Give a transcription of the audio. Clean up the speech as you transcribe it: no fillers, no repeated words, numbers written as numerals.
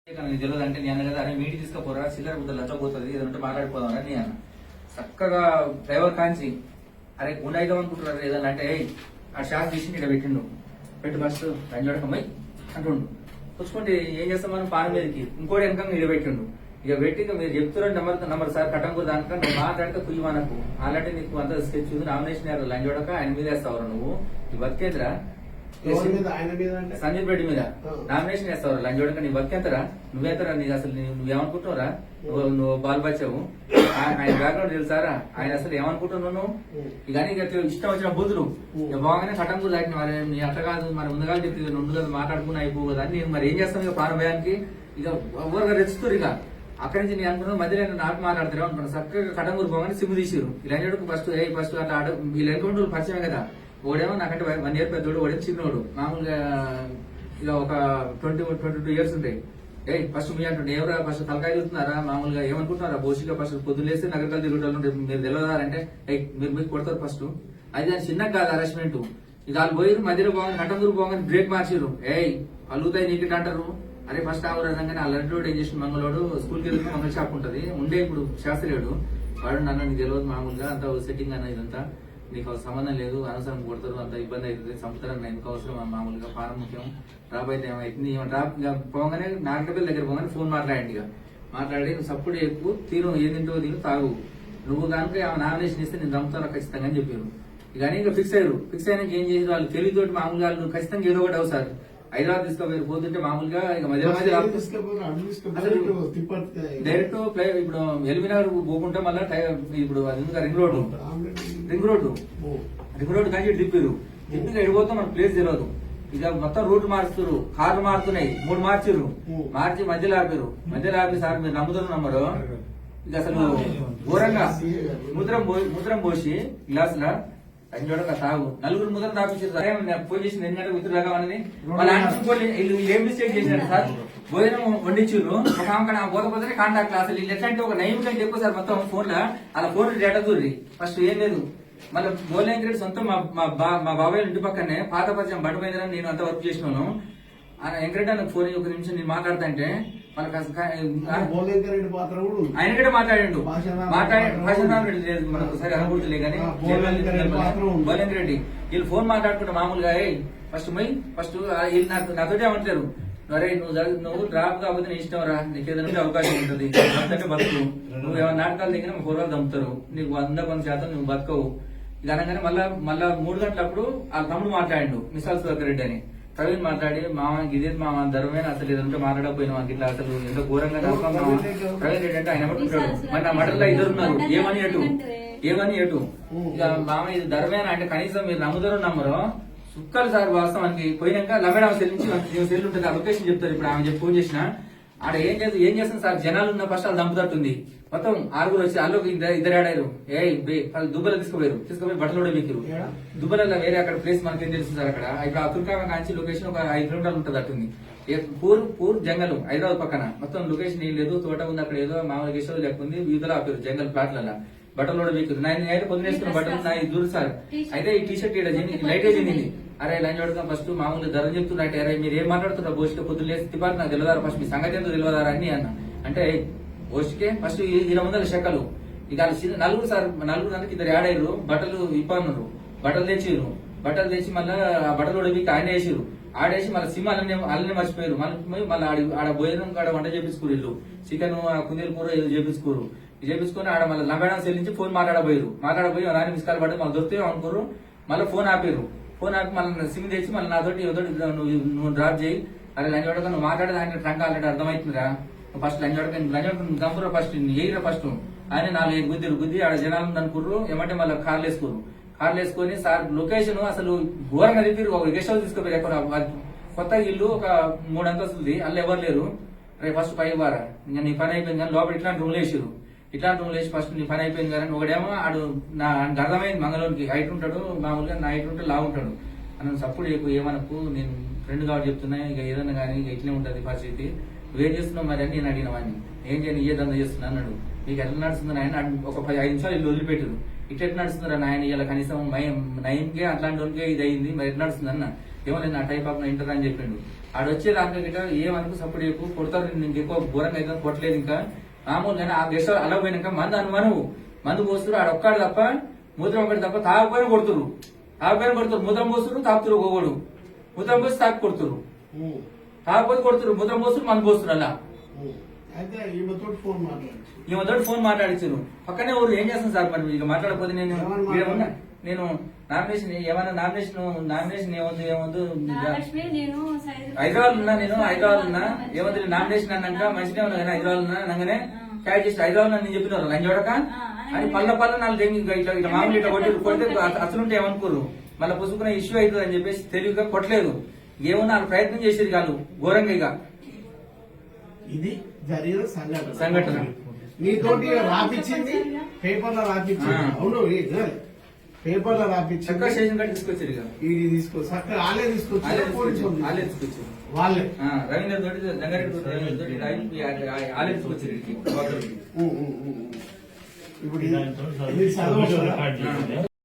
తెలియదు అంటే నేను కదా అరే మీటి తీసుకుపోరా చిల్లర బుద్ధ లచ్చపోతుంది ఏదంటే మాట్లాడిపోదాం అని నేను చక్కగా డ్రైవర్ కాంచి అరే గుండె అయితే అనుకుంటున్నారు ఏదన్నా అంటే ఆ షాక్ తీసి ఇక్కడ పెట్టిండు పెట్టి ఫస్ట్ రంజోడకమ్మై అంటుండు పుచ్చుకుంటే ఏం చేస్తాం మనం పాన మీదకి ఇంకోటి వెనక ఇక్కడ పెట్టిండు ఇక పెట్టి ఇక మీరు చెప్తున్నారు నెంబర్ సార్ కట్టంకు దానిక నువ్వు మాట్లాడితే కుయ్యి మనకు ఆల్రెడీ నీకు అంత స్కెచ్ ఉంది నామినేషన్ లంజోడక ఆయన మీద వేస్తావు నువ్వు ఈ బతికేంద్రా సందీప్ రెడ్డి మీద నామినేషన్ వేస్తావు లంజోడక నీ బతికేంతరా నువ్వేంతరా నీకు అసలు నువ్వేమనుకుంటున్నారా నువ్వు బాల్బచ్చావు ఆయన బ్యాక్గ్రౌండ్ తెలుసారా ఆయన అసలు ఏమనుకుంటున్నావు నువ్వు ఇక ఇష్టం వచ్చిన బుద్ధులు ఇక బాగానే కటంకు దాటిన మరి నీ అట్ట కాదు మరి ముందుగా చెప్తే నుండు కదా మాట్లాడుకుని అయిపో కదా అని మరి ఏం చేస్తాను ఇక ప్రాణభయానికి ఇక ఎవరుగా రెచ్చుతారు ఇక అక్కడి నుంచి నేను అనుకున్నాను మధ్యలో నాకు మాట్లాడతారు అనుకున్నాను చక్కగా కటంగూరు పోగానే సిమ్ తీసిరు ఇలా ఫస్ట్ అట్లా వీళ్ళ ఎన్కౌంటర్ పరిచయమే కదా ఓడేమో నాకంటే 1 year పెద్దోడు ఓడేమో చిన్నోడు మామూలుగా ఇలా ఒక 22 years ఉంటాయి ఫస్ట్ మీ అంటుండే ఎవరా ఫస్ట్ తలకాయ చూస్తున్నారా మామూలుగా ఏమనుకుంటున్నారా బోసిగా ఫస్ట్ పొద్దులేస్తే నగరకాలు తిరుగుతారు మీరు తెలియదారంటే మీరు మీకు కొడతారు ఫస్ట్ అది దాని చిన్న కాదు అరెస్ట్మెంట్ ఇక వాళ్ళు పోయి మధ్యలో పోగానే కటంగూరు పోగానే బ్రేక్ మార్చిరు అలుగుతాయి నీకు అంటారు అరే ఫస్ట్ ఆ రంగానే ఆ లడ్డు ఏం చేసిన మంగళోడు స్కూల్కి వెళ్తే మంగళ షాప్ ఉంటది ఉండే ఇప్పుడు శాస్త్రీయుడు వాడు నన్ను నీకు తెలియదు మామూలుగా అంత సెట్టింగ్ అన్న ఇదంతా నీకు సంబంధం లేదు అనవసరం కొడతారు అంత ఇబ్బంది అవుతుంది సంవత్సరం ఎందుకు అవసరం మామూలుగా పానం ముఖ్యం డ్రాప్ అయితే ఏమైతుంది డ్రాప్ పోగానే నాగపల్లి దగ్గర పోగానే ఫోన్ మాట్లాడండి ఇక మాట్లాడి నువ్వు సప్పుడు ఎక్కువ తీరు ఏదింటో తిను తాగు నువ్వు కనుక నామినేషన్ ఇస్తే నేను చంపుతాను ఖచ్చితంగా అని చెప్పారు ఇక ఫిక్స్ అయ్యారు ఫిక్స్ అయినాక ఏం చేసి వాళ్ళు తెలివితోటి మామూలుగా వాళ్ళు ఖచ్చితంగా ఏదో ఒకటి అవుతారు హైదరాబాద్ తీసుకోపోయారు పోతుంటే మామూలుగా ఇక మధ్య డైరెక్ట్ ఇప్పుడు ఎలిమినార్ పోకుంటే మళ్ళీ ఇప్పుడు అది రింగ్ రోడ్ కానీ దిప్పారు దిప్పిగా ఎడిపోతే మన ప్లేస్ తెలియదు ఇక మొత్తం రూట్ మారుస్తారు కార్లు మారుతున్నాయి 3 మార్చిర్రు మార్చి మధ్యలో ఆపి సార్ మీరు నమ్మరు ఇక అసలు ఘోరంగా ముద్రం పోసి గ్లాసుల అది చూడక తాగు నలుగురు ముద్ర తాపించారు ఫోన్ చేసి ఎందుకంటే ఉత్తరు రాగామని వీళ్ళు ఏం మిస్టేక్ చేసినారు సార్ భోజనం వండించారు ఒక ఆమె పోతే కాంటాక్ట్ అసలు వీళ్ళు ఎట్లా అంటే ఒక నైన్ కంటే ఎక్కువ సార్ మొత్తం ఫోన్ లో అలా ఫోన్ డేటా దూరి ఫస్ట్ ఏం లేదు మళ్ళీ బోలేంకరెడ్డి సొంతం మా బాబాయ్ ఇంటి పక్కనే పాత పరిచయం బట్టపోయిందని నేను అంత వర్క్ చేసినాను వెంకరెడ్డి నాకు ఫోన్ ఒక నిమిషం నేను మాట్లాడతా అంటే ఆయన కూడా మాట్లాడిండు రెడ్డి మనకు సరే అనుకుంటులే కానీ బోలేంకర్ రెడ్డి వీళ్ళు ఫోన్ మాట్లాడుకుంటా మామూలుగా ఫస్ట్ వీళ్ళు నాతోటి ఏమంటారు అరే నువ్వు డ్రాప్ కాకపోతే నీ ఇష్టం రా నీకు ఏదైనా అవకాశం ఉంటుంది అంటే బతుకు నువ్వు ఏమైనా నాటకాలు దిగినా 4 రోజులు దమ్ముతారు నీకు 100% నువ్వు బతకవు ఇది అనగానే మళ్ళా 3 గంటలప్పుడు వాళ్ళ తమ్ముడు మాట్లాడిండు మిసాల్ సుధాకర్ రెడ్డి అని ప్రవీణ్ మాట్లాడి మామ ఇదే మామ ధర్మమైన అసలు ఏదంటే మాట్లాడకపోయినా మాకు ఇట్లా అసలు ఎంతో ఘోరంగా ప్రవీణ్ రెడ్డి అంటే ఆయన పట్టుకుంటాడు మరి నా మటల్లో 2 ఉన్నారు ఏమని ఎటు ఇక మామ ఇది ధర్మేనా అంటే కనీసం మీరు నమ్మరు సుక్కలు సార్ వాస్తవానికి పోయినాక లమేడ సెల్ నుంచి సెల్ ఉంటుంది ఆ లొకేషన్ చెప్తారు ఇప్పుడు ఆమె ఫోన్ చేసిన ఆడ ఏం చేస్తుంది సార్ జనాలు ఉన్న ఫస్ట్ వాళ్ళు దంపుతట్టుంది మొత్తం 6 వచ్చి వాళ్ళు ఇద్దరు ఆడారు వాళ్ళు దుబ్బలు తీసుకుపోయి బట్టలు వెక్కిరు దుబ్బలలో వేరే అక్కడ ప్లేస్ మనకేం తెలుస్తుంది సార్ అక్కడ ఇప్పుడు అతుర్కామ కాంచి లొకేషన్ ఒక 5 కిలోమీటర్లు ఉంటుంది అట్టుంది పూర్ జంగల్ హైదరాబాద్ పక్కన మొత్తం లొకేషన్ ఏం లేదు తోట ఉంది అక్కడ ఏదో మామూలు గెస్ట్ లేకుంది వీధిలో ఆపారు జంగల్ ప్లాట్లలో బట్టలు వెక్కిరు నేను పొద్దునేసుకున్న బట్టలు నా దూరు సార్ అయితే ఈ టీషర్ట్ లైట్ చెందింది అరే లైన్ చూడగా ఫస్ట్ మామూలు ధర చెప్తున్నట్టే అరే మీరు ఏం మాట్లాడుతున్నారు బోస్కే పొద్దులు లేసి తిప్పారు నాకు తెలియదారా ఫస్ట్ మీ సంగతి ఎంతో తెలియదారా అని అన్న అంటే బోస్కే ఫస్ట్ 200 శకలు ఇక నలుగురు దానికి 2 యాడ్ అయ్యారు బట్టలు ఇప్పన్నారు బట్టలు తెచ్చి మళ్ళీ ఆ బట్టలు ఉడికి ఆయన వేసారు ఆడేసి మళ్ళీ సిమ్ అల్లనే మర్చిపోయారు మళ్ళీ ఆడ భోజనం కాడ వంట చేపించుకోరు ఇల్లు చికెన్ కుందేలు కూర చేపించుకొని ఆడ మళ్ళీ లంబేడా సెల్ నుంచి ఫోన్ మాట్లాడబోయి రాని మిస్కాల్ పడి మళ్ళీ దొరికితే అనుకోరు మళ్ళీ ఫోన్ ఆపి మళ్ళీ సిమ్ తెచ్చి మళ్ళీ నాతోటి నువ్వు డ్రాప్ చేయి అరే లంచ్ పడక నువ్వు మాట్లాడేది ఆయన ట్రంక్ ఆల్రెడీ అర్థమవుతుందిరా ఫస్ట్ లంచ్ గంపురా ఫస్ట్ ఎయిరా ఫస్ట్ ఆయన 4 గుద్ది ఆడ జనాలు అనుకుర్రు ఏమంటే మళ్ళీ కార్లు వేసుకొని సార్ లొకేషన్ అసలు ఘోరంగా తిరిగి ఒక గెస్ట్ హౌస్ తీసుకుపోయారు ఎక్కడ కొత్త ఇల్లు ఒక 3 అంతస్తులది అల్లు ఎవరు లేరు రేపు ఫస్ట్ పై వారా ఇంకా నీ పని అయిపోయింది కానీ లోపల ఇట్లాంటి రూమ్లు వేసి ఫస్ట్ నీ పని అయిపోయింది కానీ ఒకడేమో ఆడు నాకు అర్థమైంది మంగళూరుకి హైట్ ఉంటాడు మామూలుగా నా హైట్ ఉంటే లావు ఉంటాడు అని సపోర్ట్ ఏమనకు నేను ఫ్రెండ్ కాబట్టి చెప్తున్నా ఇక ఏదన్నా కానీ ఇక ఇట్లే ఉంటుంది పరిస్థితి నువ్వేం చేస్తున్నావు మరి అని నేను అడిగిన వాడిని ఏం చేయను ఏ దందా చేస్తున్నా అన్నాడు మీకు ఎట్లా నడుస్తుంది ఆయన ఒక 5 నిమిషాలు ఇల్లు వదిలిపెట్టారు ఇట్లా నడుస్తున్నారా నాయన ఇలా కనీసం 9కే అట్లాంటి వాళ్ళకే ఇది అయింది మరి ఎట్లా నడుస్తుంది అన్న ఏమో నేను నా టైప్ ఆఫ్ ఇంటర్ అని చెప్పిండు ఆడొచ్చే రాక గిట్ట ఏమనుకు సపోర్ట్ చేయకు కొడతారు ఇంకెక్కువ ఘోరంగా అయితే కొట్టలేదు ఇంకా మామూలుగానే ఆ గెస్ట్ అలా పోయినాక మందు అనుమాను మందు పోస్తున్నారు ఆడ ఒక్కడు తప్ప మూత్రం ఒకటి తప్ప తాగపోయిన కొడుతురు మూత్రం పోస్తున్నారు తాపుతురు ఒకడు మూత్రం పోసి తాకి కొడుతురు తాగపోతే కొడుతురు మూత్రం పోస్తున్నారు మందు పోస్తున్నారు అలా అయితే ఈమెతోటి ఫోన్ మాట్లాడించారు పక్కనే ఊరు ఏం చేస్తాను సార్ మరి ఇక మాట్లాడకపోతే నేను నామినేషన్ ఏమన్నా నామినేషన్ ఏముంది హైదరాబాద్ ఉన్నా ఏముంది నామినేషన్ అన్నాక మంచిగా ఉన్నా కానీ హైదరాబాద్ ఉన్నా అనగానే క్యాచ్ చేసి హైదరాబాద్ నేను చెప్పిన లంచ్ చూడక అని పళ్ళ నాలుగు ఇట్లా మామూలు ఇట్లా కొడితే అసలుంటే ఏమనుకోరు మళ్ళీ పుసుకున్న ఇష్యూ అవుతుంది అని చెప్పేసి తెలివిగా కొట్టలేదు ఏమన్నా వాళ్ళు ప్రయత్నం చేసేది కాదు ఘోరంగా ఇక ఇది జరిగిన సంఘటన నీతోటి రాపించింది పేపర్లో రాపించింది అవును పేపర్లో రాపించింది చక్కగా స్టేషన్ కాడ తీసుకొచ్చారు ఇక ఇది తీసుకో చక్కగా వాళ్ళే తీసుకొచ్చారు వాళ్ళే తీసుకొచ్చారు వాళ్ళే రవీంద్ర తోటి జంగారెడ్డి తోటి వాళ్ళే తీసుకొచ్చారు ఇప్పుడు ఇది చదవచ్చు